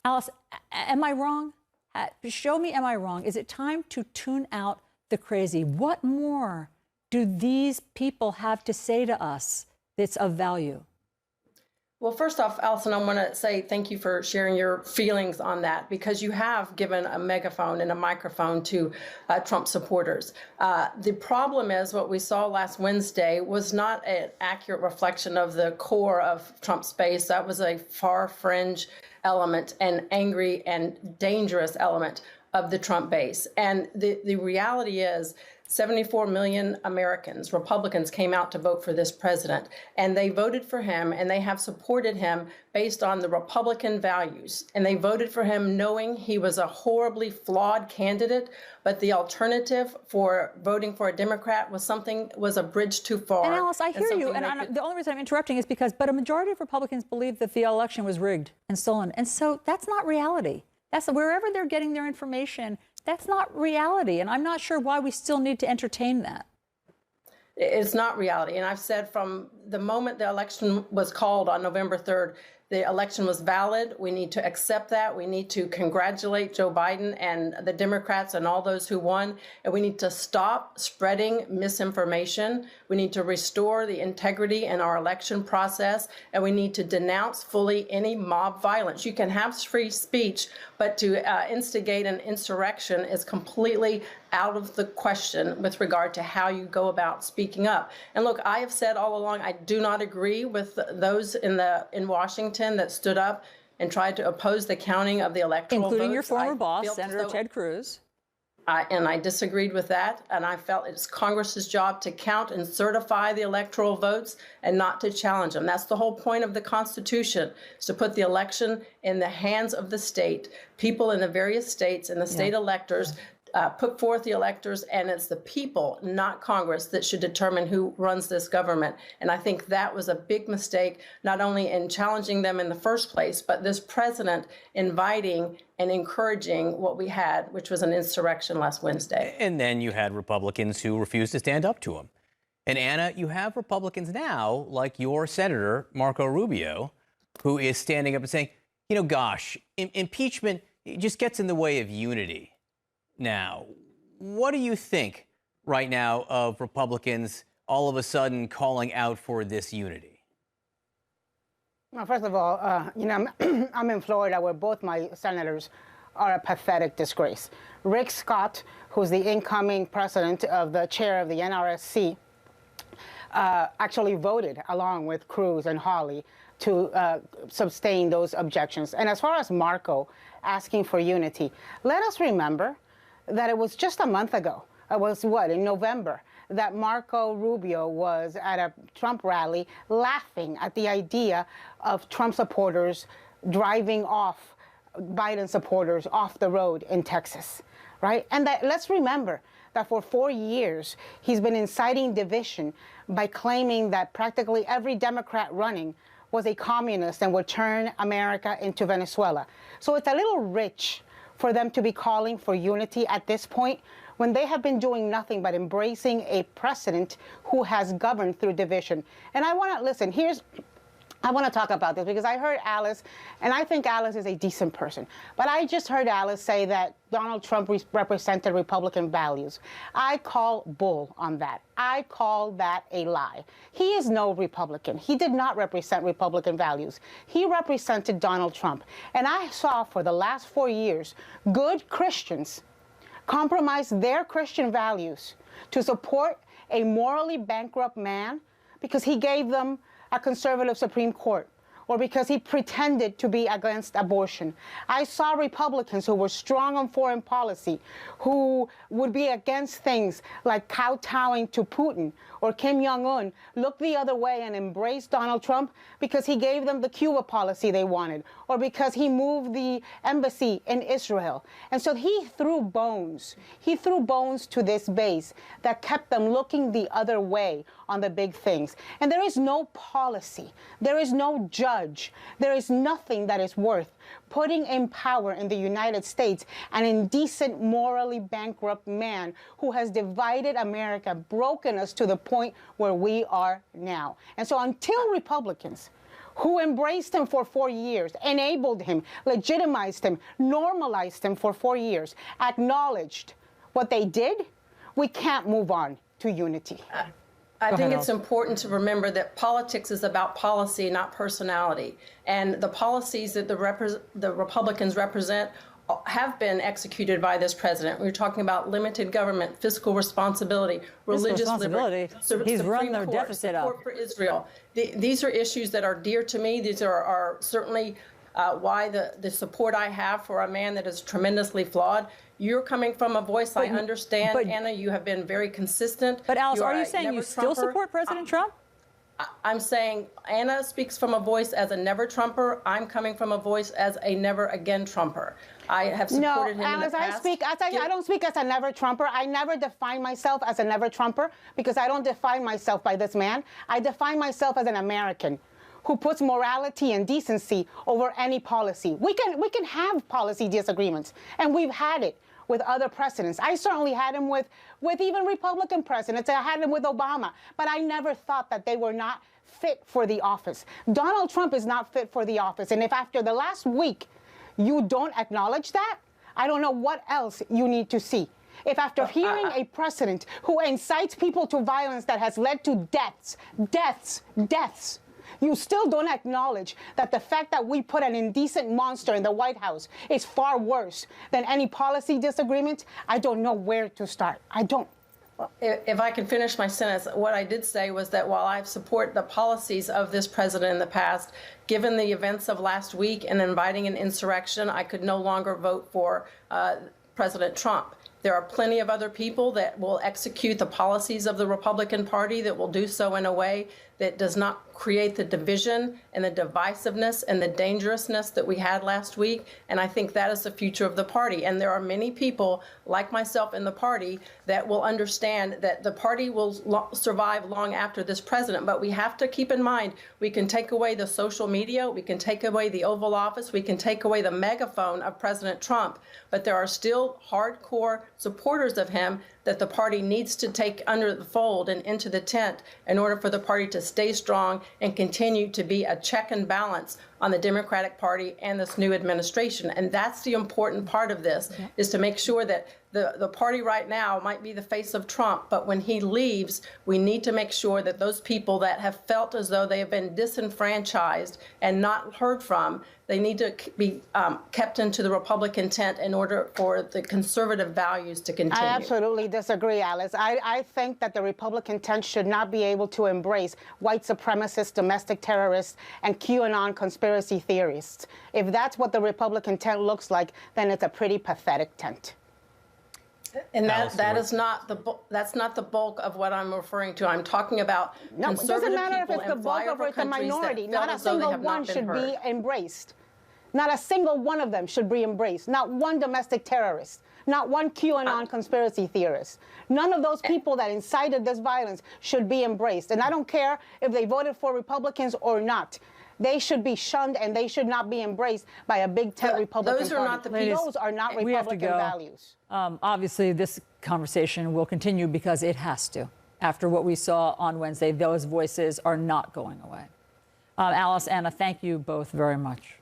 Alice, am I wrong? Show me, am I wrong? Is it time to tune out the crazy? What more do these people have to say to us that's of value? Well, first off, Allison, I want to say thank you for sharing your feelings on that, because you have given a megaphone and a microphone to Trump supporters. The problem is what we saw last Wednesday was not an accurate reflection of the core of Trump's base. That was a far fringe element, and angry and dangerous element of the Trump base. And the reality is 74 million Americans, Republicans, came out to vote for this president, and they voted for him, and they have supported him based on the Republican values. And they voted for him knowing he was a horribly flawed candidate, but the alternative for voting for a Democrat was a bridge too far. And Alice, I hear you, and the only reason I'm interrupting is but a majority of Republicans believe that the election was rigged and stolen, and so that's not reality. That's wherever they're getting their information. That's not reality, and I'm not sure why we still need to entertain that. It's not reality, and I've said from the moment the election was called on November 3rd, the election was valid. We need to accept that. We need to congratulate Joe Biden and the Democrats and all those who won. And we need to stop spreading misinformation. We need to restore the integrity in our election process. And we need to denounce fully any mob violence. You can have free speech, but to instigate an insurrection is completely out of the question with regard to how you go about speaking up. And look, I have said all along, I do not agree with those in Washington that stood up and tried to oppose the counting of the electoral votes. Including your former boss, Senator Ted Cruz. And I disagreed with that, and I felt it's Congress's job to count and certify the electoral votes and not to challenge them. That's the whole point of the Constitution, is to put the election in the hands of the state. People in the various states and the state electors put forth the electors, and it's the people, not Congress, that should determine who runs this government. And I think that was a big mistake, not only in challenging them in the first place, but this president inviting and encouraging what we had, which was an insurrection last Wednesday. And then you had Republicans who refused to stand up to him. And Anna, you have Republicans now, like your Senator, Marco Rubio, who is standing up and saying, you know, gosh, impeachment just gets in the way of unity. Now, what do you think right now of Republicans all of a sudden calling out for this unity? Well, first of all, I'm in Florida, where both my senators are a pathetic disgrace. Rick Scott, who's the incoming president of the chair of the NRSC, actually voted along with Cruz and Hawley to sustain those objections. And as far as Marco asking for unity, let us remember that it was just a month ago, in November, that Marco Rubio was at a Trump rally laughing at the idea of Trump supporters driving off Biden supporters off the road in Texas, right? And that, let's remember that for 4 years, he's been inciting division by claiming that practically every Democrat running was a communist and would turn America into Venezuela. So it's a little rich for them to be calling for unity at this point, when they have been doing nothing but embracing a president who has governed through division. And I want to listen, I want to talk about this because I heard Alice, and I think Alice is a decent person, but I just heard Alice say that Donald Trump represented Republican values. I call bull on that. I call that a lie. He is no Republican. He did not represent Republican values. He represented Donald Trump. And I saw for the last 4 years, good Christians compromise their Christian values to support a morally bankrupt man because he gave them a conservative Supreme Court, or because he pretended to be against abortion. I saw Republicans who were strong on foreign policy, who would be against things like kowtowing to Putin or Kim Jong-un, look the other way and embrace Donald Trump because he gave them the Cuba policy they wanted, or because he moved the embassy in Israel. And so he threw bones. He threw bones to this base that kept them looking the other way on the big things. And there is no policy. There is no judge. There is nothing that is worth putting in power in the United States an indecent, morally bankrupt man who has divided America, broken us to the point where we are now. And so until Republicans who embraced him for 4 years, enabled him, legitimized him, normalized him for 4 years, acknowledged what they did, we can't move on to unity. I think it's important to remember that politics is about policy, not personality. And the policies that the Republicans represent have been executed by this president. We're talking about limited government, fiscal responsibility, religious liberty. He's run their deficit up. Support for Israel. These are issues that are dear to me. These are certainly why the support I have for a man that is tremendously flawed. You're coming from a voice I understand, Anna. You have been very consistent. But Alice, are you saying you still support President Trump? I'm saying Anna speaks from a voice as a never Trumper. I'm coming from a voice as a never again Trumper. I have supported him in the past. I don't speak as a never Trumper. I never define myself as a never Trumper because I don't define myself by this man. I define myself as an American who puts morality and decency over any policy. We can have policy disagreements, and we've had it with other presidents. I certainly had him with even Republican presidents. I had him with Obama, but I never thought that they were not fit for the office. Donald Trump is not fit for the office, and if after the last week you don't acknowledge that, I don't know what else you need to see. If after hearing a president who incites people to violence that has led to deaths, you still don't acknowledge that the fact that we put an indecent monster in the White House is far worse than any policy disagreement, I don't know where to start. I don't. If I can finish my sentence, what I did say was that while I support the policies of this president in the past, given the events of last week and inviting an insurrection, I could no longer vote for President Trump. There are plenty of other people that will execute the policies of the Republican Party that will do so in a way that does not create the division and the divisiveness and the dangerousness that we had last week. And I think that is the future of the party. And there are many people like myself in the party that will understand that the party will survive long after this president. But we have to keep in mind, we can take away the social media, we can take away the Oval Office, we can take away the megaphone of President Trump. But there are still hardcore supporters of him that the party needs to take under the fold and into the tent in order for the party to stay strong and continue to be a check and balance on the Democratic Party and this new administration. And that's the important part of this, is to make sure that the party right now might be the face of Trump, but when he leaves, we need to make sure that those people that have felt as though they have been disenfranchised and not heard from, they need to be kept into the Republican tent in order for the conservative values to continue. I absolutely disagree, Alice. I think that the Republican tent should not be able to embrace white supremacists, domestic terrorists, and QAnon conspiracy theorists. If that's what the Republican tent looks like, then it's a pretty pathetic tent. And that's not the bulk of what I'm referring to. I'm talking about conservative people. It doesn't matter if it's the bulk or it's the minority. Not a single one should be embraced. Not a single one of them should be embraced. Not one domestic terrorist. Not one QAnon conspiracy theorist. None of those people that incited this violence should be embraced. And I don't care if they voted for Republicans or not. They should be shunned and they should not be embraced by a big tent Republican Those are party. not the people. Those are not Republican values. Obviously, this conversation will continue because it has to. After what we saw on Wednesday, those voices are not going away. Alice, Anna, thank you both very much.